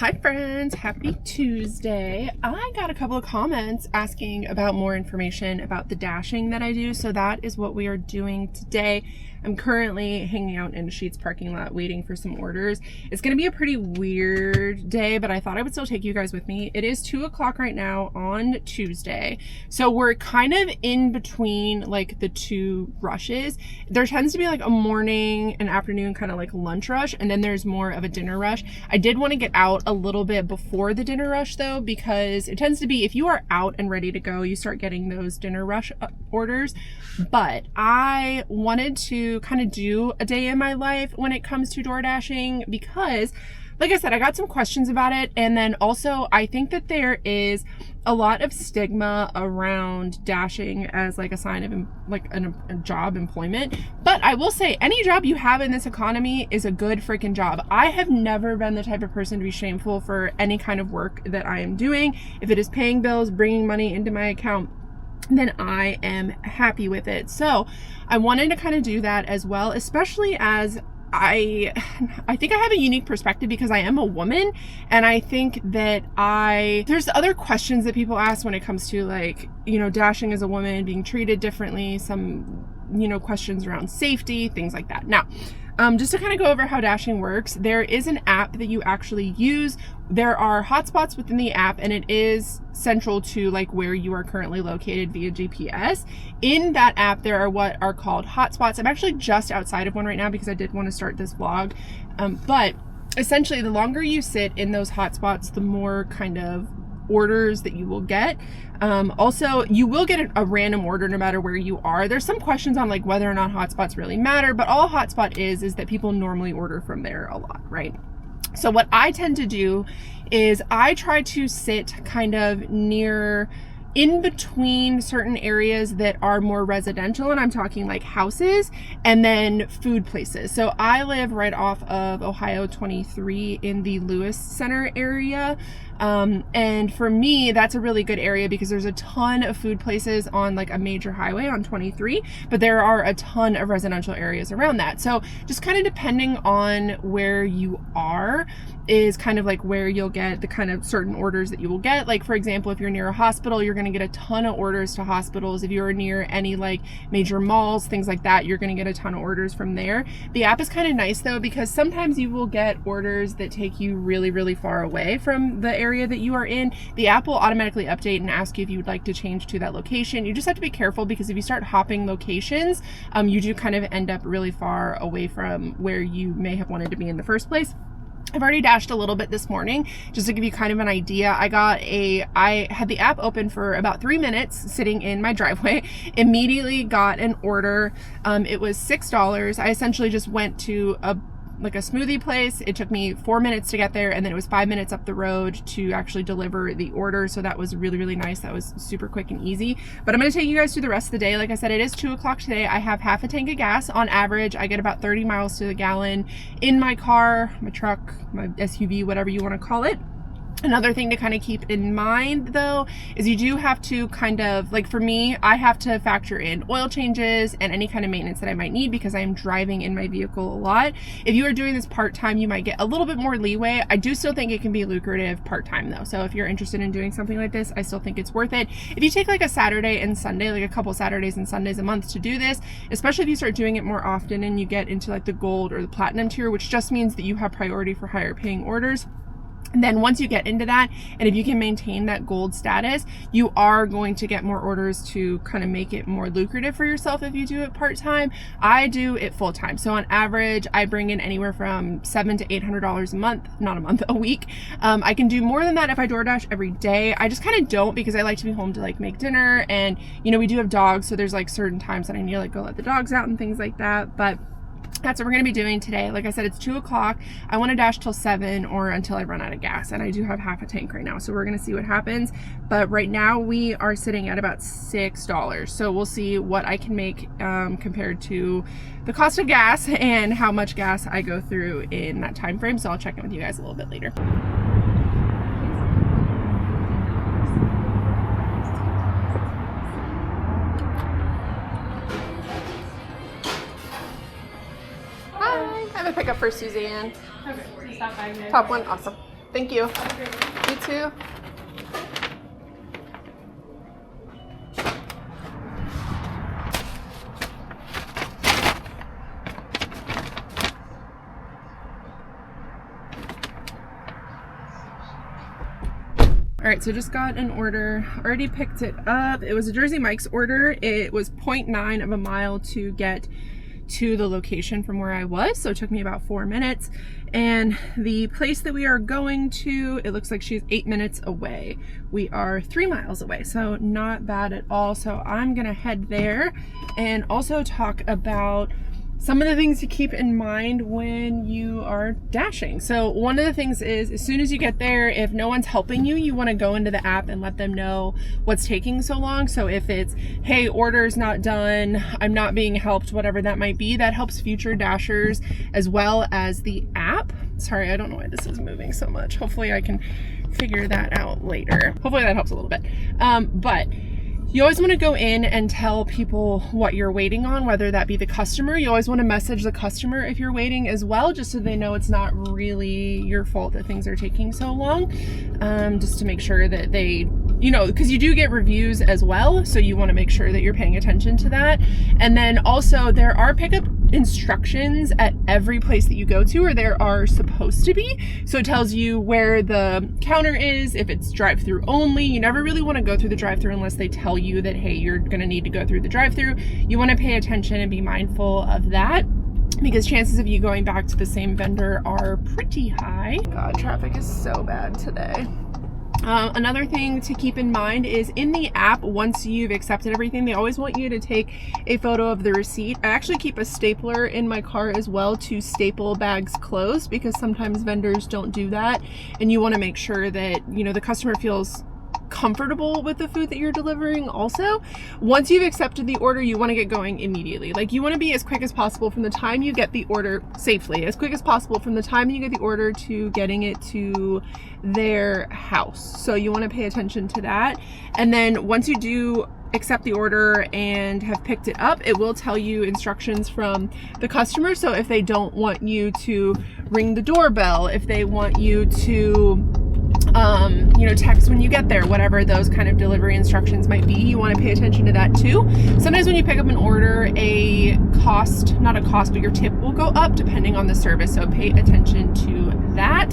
Hi friends, happy Tuesday. I got a couple of comments asking about more information about the dashing that I do, so that is what we are doing today. I'm currently hanging out in Sheetz parking lot waiting for some orders. It's going to be a pretty weird day, but I thought I would still take you guys with me. It is 2 o'clock right now on Tuesday, so we're kind of in between like the two rushes. There tends to be like a morning and afternoon kind of like lunch rush, and then there's more of a dinner rush. I did want to get out a little bit before the dinner rush though, because it tends to be if you are out and ready to go, you start getting those dinner rush orders. But I wanted to kind of do a day in my life when it comes to DoorDashing because, like I said, I got some questions about it. And then also I think that there is a lot of stigma around dashing as like a sign of like a job employment. But I will say any job you have in this economy is a good freaking job. I have never been the type of person to be shameful for any kind of work that I am doing. If it is paying bills, bringing money into my account, then I am happy with it. So I wanted to kind of do that as well, especially as I think I have a unique perspective because I am a woman, and I think that there's other questions that people ask when it comes to like, you know, dashing as a woman, being treated differently, some, you know, questions around safety, things like that. Now, just to kind of go over how dashing works, there is an app that you actually use. There are hotspots within the app, and it is central to like where you are currently located via GPS. In that app, there are what are called hotspots. I'm actually just outside of one right now because I did want to start this vlog. But essentially, the longer you sit in those hotspots, the more kind of orders that you will get. Also, you will get a random order no matter where you are. There's some questions on like whether or not hotspots really matter, but all a hotspot is that people normally order from there a lot, right? So what I tend to do is I try to sit kind of in between certain areas that are more residential, and I'm talking like houses and then food places. So I live right off of Ohio 23 in the Lewis Center area. And for me, that's a really good area because there's a ton of food places on like a major highway on 23, but there are a ton of residential areas around that. So just kind of depending on where you are is kind of like where you'll get the kind of certain orders that you will get. Like for example, if you're near a hospital, you're going to get a ton of orders to hospitals. If you're near any like major malls, things like that, you're going to get a ton of orders from there. The app is kind of nice though, because sometimes you will get orders that take you really, really far away from the area that you are in. The app will automatically update and ask you if you would like to change to that location. You just have to be careful because if you start hopping locations, you do kind of end up really far away from where you may have wanted to be in the first place. I've already dashed a little bit this morning just to give you kind of an idea. I had the app open for about 3 minutes sitting in my driveway, immediately got an order. It was $6. I essentially just went to a smoothie place. It took me 4 minutes to get there, and then it was 5 minutes up the road to actually deliver the order. So that was really, really nice. That was super quick and easy. But I'm going to take you guys through the rest of the day. Like I said, it is 2 o'clock today. I have half a tank of gas. On average, I get about 30 miles to the gallon in my car, my truck, my SUV, whatever you want to call it. Another thing to kind of keep in mind though is you do have to kind of, like for me, I have to factor in oil changes and any kind of maintenance that I might need because I am driving in my vehicle a lot. If you are doing this part-time, you might get a little bit more leeway. I do still think it can be lucrative part-time though. So if you're interested in doing something like this, I still think it's worth it. If you take like a Saturday and Sunday, like a couple Saturdays and Sundays a month to do this, especially if you start doing it more often and you get into like the gold or the platinum tier, which just means that you have priority for higher paying orders. And then once you get into that, and if you can maintain that gold status, you are going to get more orders to kind of make it more lucrative for yourself if you do it part-time. I do it full-time. So on average, I bring in anywhere from $700 to $800 a month, not a month, a week. I can do more than that if I DoorDash every day. I just kind of don't because I like to be home to like make dinner. And, you know, we do have dogs. So there's like certain times that I need to like go let the dogs out and things like that. But that's what we're going to be doing today. Like I said, it's 2 o'clock. I want to dash till 7 or until I run out of gas. And I do have half a tank right now. So we're going to see what happens. But right now we are sitting at about $6. So we'll see what I can make compared to the cost of gas and how much gas I go through in that time frame. So I'll check in with you guys a little bit later. I have a pickup for Suzanne. Okay, so stop by here. Top one, awesome. Thank you. You too. All right, so just got an order, already picked it up. It was a Jersey Mike's order. It was 0.9 of a mile to get to the location from where I was, so it took me about 4 minutes. And the place that we are going to, it looks like she's 8 minutes away. We are 3 miles away, so not bad at all. So I'm gonna head there and also talk about some of the things to keep in mind when you are dashing. So one of the things is, as soon as you get there, if no one's helping you, you want to go into the app and let them know what's taking so long. So if it's, hey, order's not done, I'm not being helped, whatever that might be, that helps future dashers as well as the app. Sorry, I don't know why this is moving so much. Hopefully I can figure that out later. Hopefully that helps a little bit. But you always want to go in and tell people what you're waiting on, whether that be the customer. You always want to message the customer if you're waiting as well, just so they know it's not really your fault that things are taking so long. Just to make sure that they, you know, because you do get reviews as well, so you want to make sure that you're paying attention to that. And then also there are pickup instructions at every place that you go to, or there are supposed to be. So it tells you where the counter is, if it's drive-through only. You never really want to go through the drive-through unless they tell you that, hey, you're going to need to go through the drive-through. You want to pay attention and be mindful of that, because chances of you going back to the same vendor are pretty high. God, traffic is so bad today. Another thing to keep in mind is in the app, once you've accepted everything, they always want you to take a photo of the receipt. I actually keep a stapler in my car as well to staple bags closed, because sometimes vendors don't do that, and you want to make sure that, you know, the customer feels comfortable with the food that you're delivering. Also, once you've accepted the order, you want to get going immediately. Like, you want to be as quick as possible from the time you get the order, safely as quick as possible from the time you get the order to getting it to their house. So you want to pay attention to that. And then once you do accept the order and have picked it up, it will tell you instructions from the customer. So if they don't want you to ring the doorbell, if they want you to you know, text when you get there, whatever those kind of delivery instructions might be, you want to pay attention to that too. Sometimes when you pick up an order, a cost, not a cost, but your tip will go up depending on the service. So pay attention to that.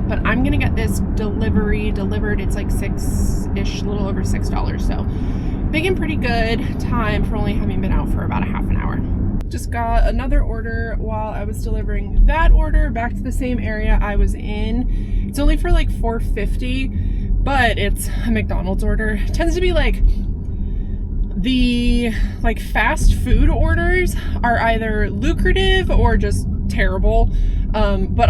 But I'm going to get this delivery delivered. It's like $6-ish, a little over $6. So big and pretty good time for only having been out for about a half an hour. Just got another order while I was delivering that order back to the same area I was in. It's only for like $4.50, but it's a McDonald's order. It tends to be like the fast food orders are either lucrative or just terrible. But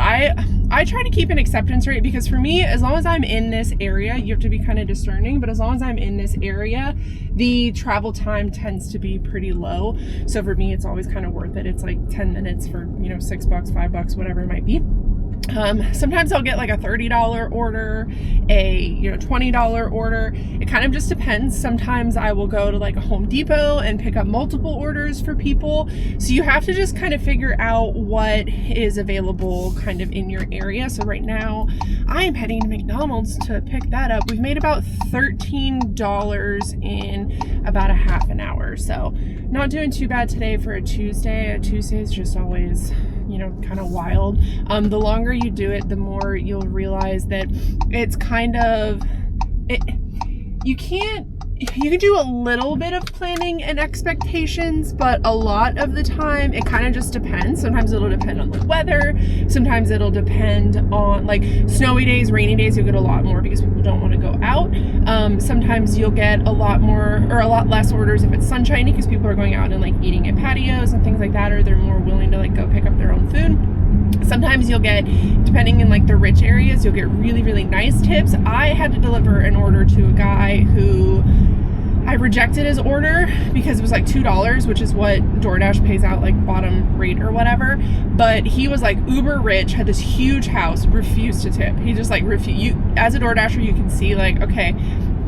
I try to keep an acceptance rate, because for me, as long as I'm in this area, you have to be kind of discerning, but as long as I'm in this area, the travel time tends to be pretty low. So for me, it's always kind of worth it. It's like 10 minutes for, you know, $6, $5, whatever it might be. Sometimes I'll get like a $30 order, a, you know, $20 order. It kind of just depends. Sometimes I will go to like a Home Depot and pick up multiple orders for people. So you have to just kind of figure out what is available kind of in your area. So right now I am heading to McDonald's to pick that up. We've made about $13 in about a half an hour. So not doing too bad today for a Tuesday. A Tuesday is just always, you know, kind of wild. The longer you do it, the more you'll realize that it's kind of, you can do a little bit of planning and expectations, but a lot of the time it kind of just depends. Sometimes it'll depend on the weather. Sometimes it'll depend on like snowy days, rainy days, you'll get a lot more because people don't want to go out. Sometimes you'll get a lot more or a lot less orders if it's sunshiny, because people are going out and like eating at patios and things like that, or they're more willing to like go pick up their own food. Sometimes you'll get, depending in like the rich areas, you'll get really, really nice tips. I had to deliver an order to a guy who I rejected his order because it was like $2, which is what DoorDash pays out, like bottom rate or whatever. But he was like uber rich, had this huge house, refused to tip. He just like refused. You, as a DoorDasher, you can see like, okay,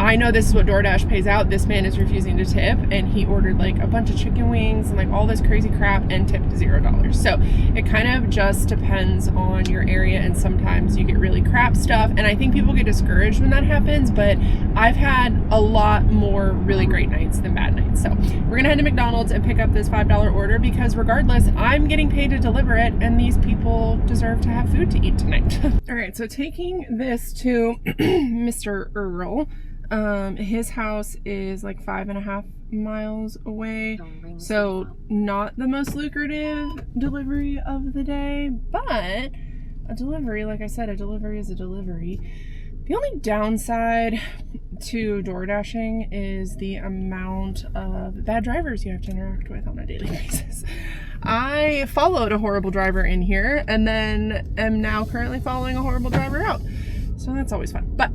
I know this is what DoorDash pays out. This man is refusing to tip, and he ordered like a bunch of chicken wings and like all this crazy crap and tipped $0. So it kind of just depends on your area, and sometimes you get really crap stuff, and I think people get discouraged when that happens, but I've had a lot more really great nights than bad nights. So we're gonna head to McDonald's and pick up this $5 order, because regardless, I'm getting paid to deliver it, and these people deserve to have food to eat tonight. All right, so taking this to Mr. Earl. His house is like 5.5 miles away, so not the most lucrative delivery of the day, but a delivery, like I said, a delivery is a delivery. The only downside to DoorDashing is the amount of bad drivers you have to interact with on a daily basis. I followed a horrible driver in here, and then am now currently following a horrible driver out. So that's always fun. But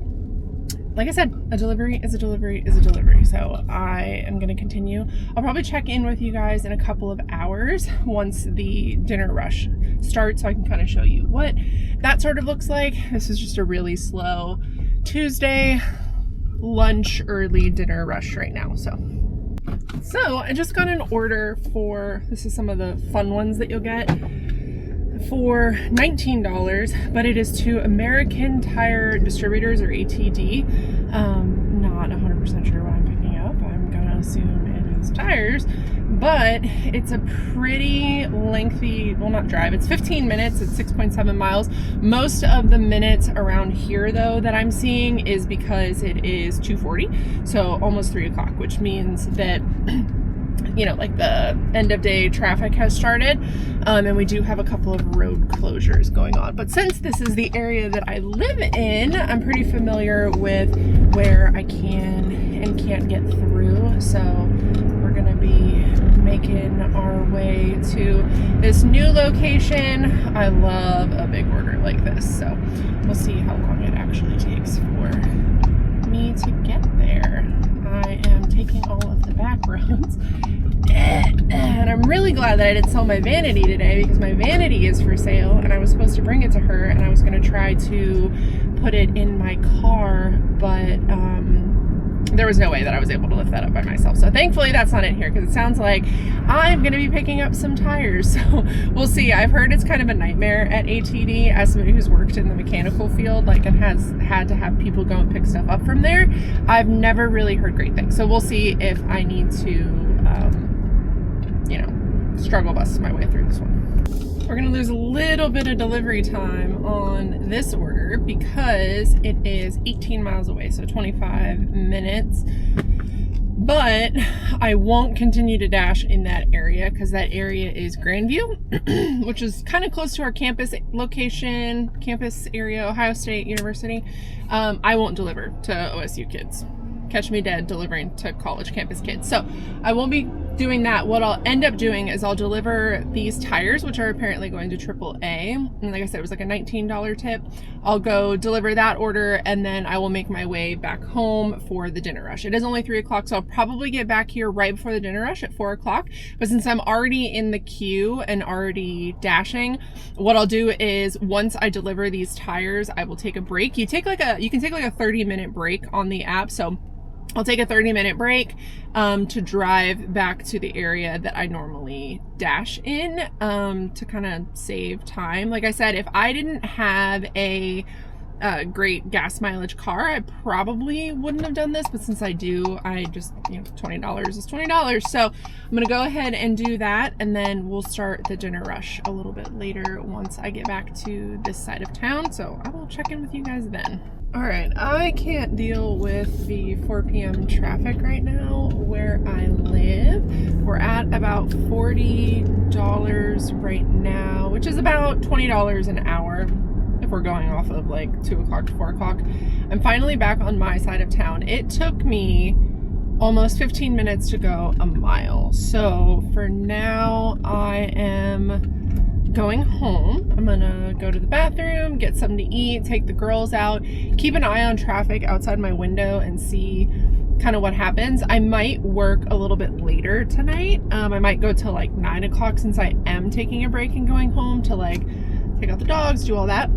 like I said, a delivery is a delivery is a delivery. So I am going to continue. I'll probably check in with you guys in a couple of hours once the dinner rush starts, so I can kind of show you what that sort of looks like. This is just a really slow Tuesday lunch, early dinner rush right now. So I just got an order for, this is some of the fun ones that you'll get, for $19, but it is to American Tire Distributors, or ATD. Not 100% sure what I'm picking up. I'm gonna assume it is tires, but it's a pretty lengthy, well, not drive, it's 15 minutes, it's 6.7 miles. Most of the minutes around here though that I'm seeing is because it is 2:40, so almost 3 o'clock, which means that you know, like the end of day traffic has started, and we do have a couple of road closures going on. But since this is the area that I live in, I'm pretty familiar with where I can and can't get through. So we're gonna be making our way to this new location. I love a big order like this, so we'll see how long it actually takes for me to get there. I am taking all of the back roads, and I'm really glad that I didn't sell my vanity today, because my vanity is for sale, and I was supposed to bring it to her, and I was going to try to put it in my car, but there was no way that I was able to lift that up by myself. So thankfully that's not in here, because it sounds like I'm going to be picking up some tires. So we'll see. I've heard it's kind of a nightmare at ATD, as somebody who's worked in the mechanical field, like, and has had to have people go and pick stuff up from there. I've never really heard great things. So we'll see if I need to, you know, struggle bus my way through this one. We're going to lose a little bit of delivery time on this order because it is 18 miles away, so 25 minutes. But I won't continue to dash in that area, because that area is Grandview, which is kind of close to our campus location, campus area, Ohio State University. I won't deliver to OSU kids. Catch me dead delivering to college campus kids. So I won't be doing that. What I'll end up doing is I'll deliver these tires, which are apparently going to AAA. And like I said, it was like a $19 tip. I'll go deliver that order, and then I will make my way back home for the dinner rush. It is only 3 o'clock, so I'll probably get back here right before the dinner rush at 4 o'clock. But since I'm already in the queue and already dashing, what I'll do is once I deliver these tires, I will take a break. You can take like a 30-minute break on the app. So I'll take a 30-minute break to drive back to the area that I normally dash in, to kind of save time. Like I said, if I didn't have a great gas mileage car, I probably wouldn't have done this, but since I do, I just, you know, $20 is $20. So I'm gonna go ahead and do that, and then we'll start the dinner rush a little bit later once I get back to this side of town. So I will check in with you guys then. All right, I can't deal with the 4 p.m. traffic right now where I live. We're at about $40 right now, which is about $20 an hour if we're going off of like 2 o'clock to 4 o'clock. I'm finally back on my side of town. It took me almost 15 minutes to go a mile. So for now, I am going home. I'm gonna go to the bathroom, get something to eat, take the girls out, keep an eye on traffic outside my window and see kind of what happens. I might work a little bit later tonight. I might go till like 9 o'clock, since I am taking a break and going home to like take out the dogs, do all that.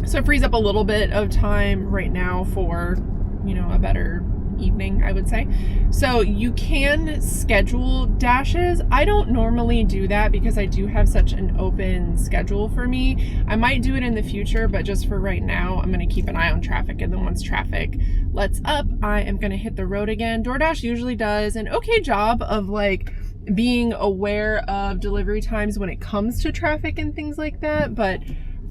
So it frees up a little bit of time right now for, you know, a better evening, I would say. So you can schedule dashes. I don't normally do that because I do have such an open schedule for me. I might do it in the future, but just for right now, I'm going to keep an eye on traffic. And then once traffic lets up, I am going to hit the road again. DoorDash usually does an okay job of like being aware of delivery times when it comes to traffic and things like that. But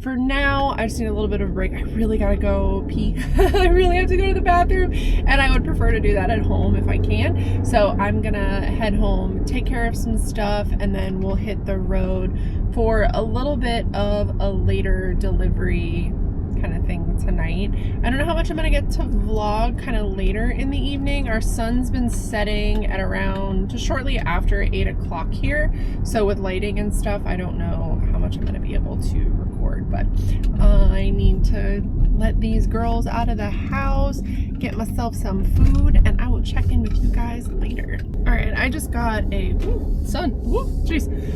for now, I just need a little bit of a break. I really gotta go pee. I really have to go to the bathroom, and I would prefer to do that at home if I can. So I'm gonna head home, take care of some stuff, and then we'll hit the road for a little bit of a later delivery kind of thing tonight. I don't know how much I'm gonna get to vlog kind of later in the evening. Our sun's been setting at around just shortly after 8 o'clock here. So with lighting and stuff, I don't know how much I'm gonna be able to record, but I need to let these girls out of the house, get myself some food, and I will check in with you guys later. All right, I just got a,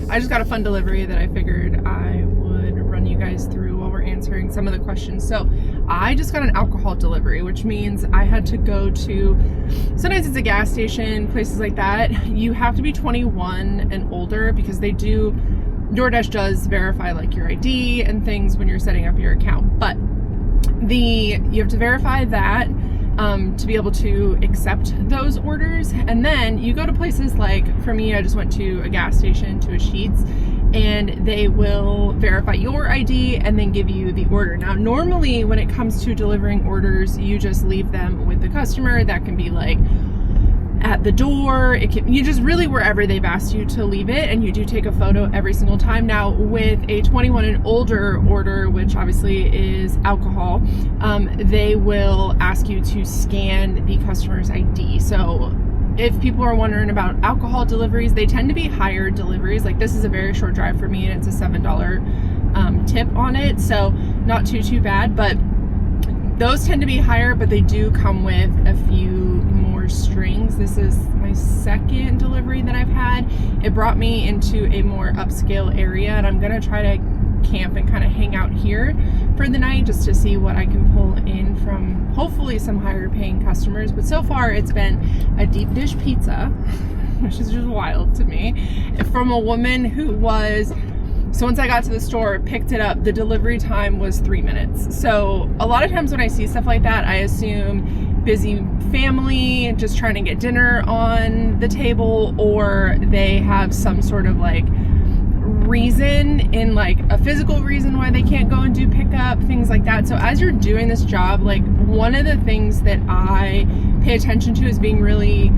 I just got a fun delivery that I figured I would run you guys through while we're answering some of the questions. So I just got an alcohol delivery, which means I had to go to, sometimes it's a gas station, places like that. You have to be 21 and older because DoorDash does verify like your ID and things when you're setting up your account, but you have to verify that to be able to accept those orders. And then you go to places like, for me, I just went to a gas station, to a Sheetz, and they will verify your ID and then give you the order. Now, normally when it comes to delivering orders, you just leave them with the customer. That can be like at the door, you just really wherever they've asked you to leave it, and you do take a photo every single time. Now with a 21 and older order, which obviously is alcohol, they will ask you to scan the customer's ID. So if people are wondering about alcohol deliveries, they tend to be higher deliveries. Like this is a very short drive for me, and it's a $7 tip on it, so not too bad, but those tend to be higher, but they do come with a few more strings. This is my second delivery that I've had. It brought me into a more upscale area, and I'm gonna try to camp and kind of hang out here for the night just to see what I can pull in from hopefully some higher paying customers. But so far it's been a deep dish pizza, which is just wild to me, from a woman who was, so once I got to the store, picked it up, the delivery time was 3 minutes. So a lot of times when I see stuff like that, I assume busy family just trying to get dinner on the table, or they have some sort of like reason, in like a physical reason why they can't go and do pickup, things like that. So as you're doing this job, like one of the things that I pay attention to is being really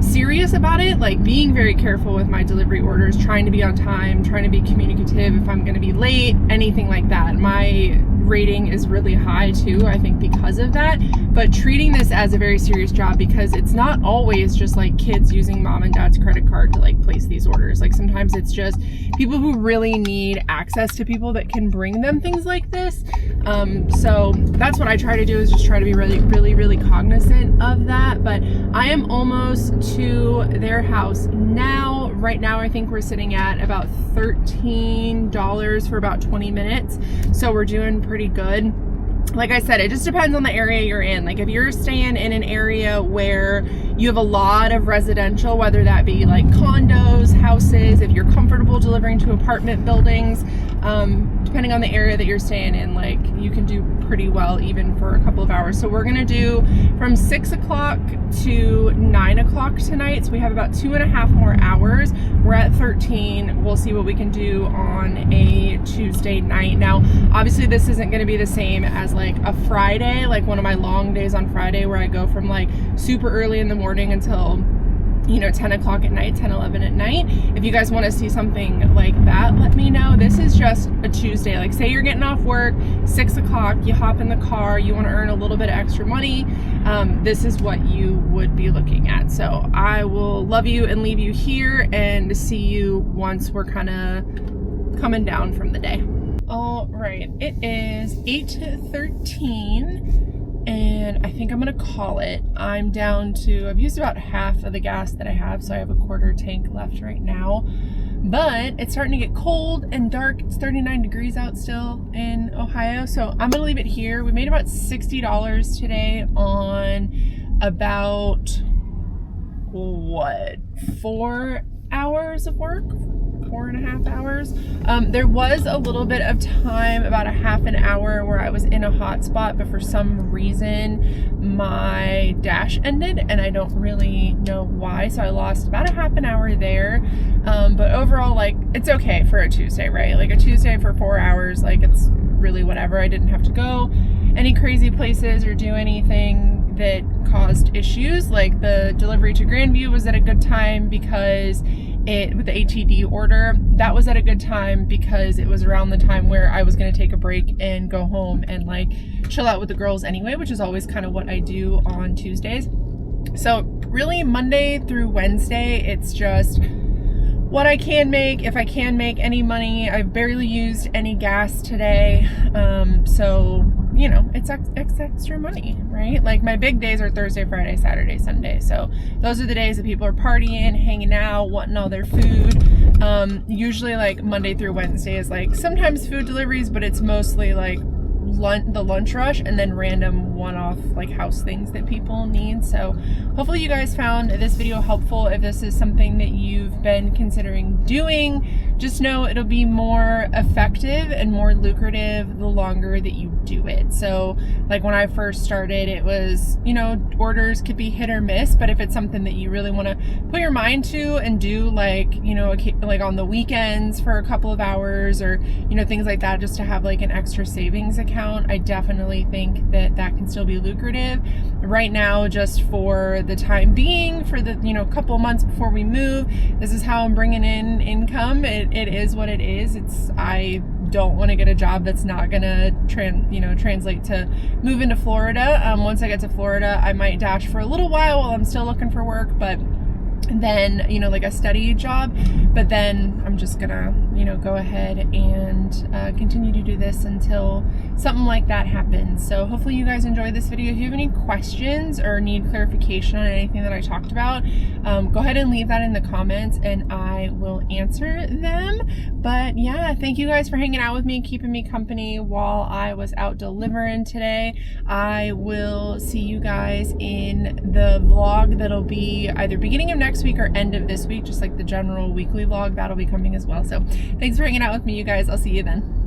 serious about it, like being very careful with my delivery orders, trying to be on time, trying to be communicative if I'm going to be late, anything like that. My rating is really high too, I think because of that, but treating this as a very serious job, because it's not always just like kids using mom and dad's credit card to like place these orders. Like sometimes it's just people who really need access to people that can bring them things like this. So that's what I try to do, is just try to be really cognizant of that. But I am almost to their house now. Right now I think we're sitting at about $13 for about 20 minutes, so we're doing pretty good. Like I said, it just depends on the area you're in. Like if you're staying in an area where you have a lot of residential, whether that be like condos, houses, if you're comfortable delivering to apartment buildings, depending on the area that you're staying in, like you can do pretty well even for a couple of hours. So we're gonna do from 6 o'clock to 9 o'clock tonight. So we have about 2.5 more hours. We're at 13. We'll see what we can do on a Tuesday night. Now, obviously this isn't gonna be the same as like a Friday, like one of my long days on Friday where I go from like super early in the morning until 10 o'clock at night, 10, 11 at night. If you guys want to see something like that, let me know. This is just a Tuesday. Like say you're getting off work, 6 o'clock, you hop in the car, you want to earn a little bit of extra money. This is what you would be looking at. So I will love you and leave you here and see you once we're kind of coming down from the day. All right, it is 8:13. And I think I'm gonna call it. I'm down to, I've used about half of the gas that I have, so I have a quarter tank left right now. But it's starting to get cold and dark. It's 39 degrees out still in Ohio, so I'm gonna leave it here. We made about $60 today on about, 4 hours of work? 4.5 hours. There was a little bit of time, about a half an hour, where I was in a hotspot, but for some reason my dash ended and I don't really know why, so I lost about a half an hour there. But overall, like, it's okay for a Tuesday, right? Like, a Tuesday for 4 hours, like, it's really whatever. I didn't have to go any crazy places or do anything that caused issues. Like, the delivery to Grandview was at a good time because with the ATD order, that was at a good time because it was around the time where I was going to take a break and go home and like chill out with the girls anyway, which is always kind of what I do on Tuesdays. So really Monday through Wednesday, it's just what I can make, if I can make any money. I've barely used any gas today. So, you know, it's extra money, right? Like, my big days are Thursday, Friday, Saturday, Sunday. So those are the days that people are partying, hanging out, wanting all their food. Usually like Monday through Wednesday is like sometimes food deliveries, but it's mostly like the lunch rush and then random one-off like house things that people need. So hopefully you guys found this video helpful. If this is something that you've been considering doing, just know it'll be more effective and more lucrative the longer that you do it. So like when I first started, it was, you know, orders could be hit or miss, but if it's something that you really want to put your mind to and do, like, you know, like on the weekends for a couple of hours, or, you know, things like that, just to have like an extra savings account, I definitely think that that can still be lucrative. Right now, just for the time being, for the, you know, couple of months before we move, this is how I'm bringing in income. It is what it is. I don't want to get a job that's not gonna translate to move into Florida. Once I get to Florida, I might dash for a little while I'm still looking for work, but then, you know, like a steady job. But then I'm just gonna, you know, go ahead and continue to do this until something like that happens. So hopefully you guys enjoyed this video. If you have any questions or need clarification on anything that I talked about, go ahead and leave that in the comments and I will answer them. But yeah, thank you guys for hanging out with me, keeping me company while I was out delivering today. I will see you guys in the vlog that'll be either beginning of next week or end of this week, just like the general weekly vlog that'll be coming as well. So thanks for hanging out with me, you guys. I'll see you then.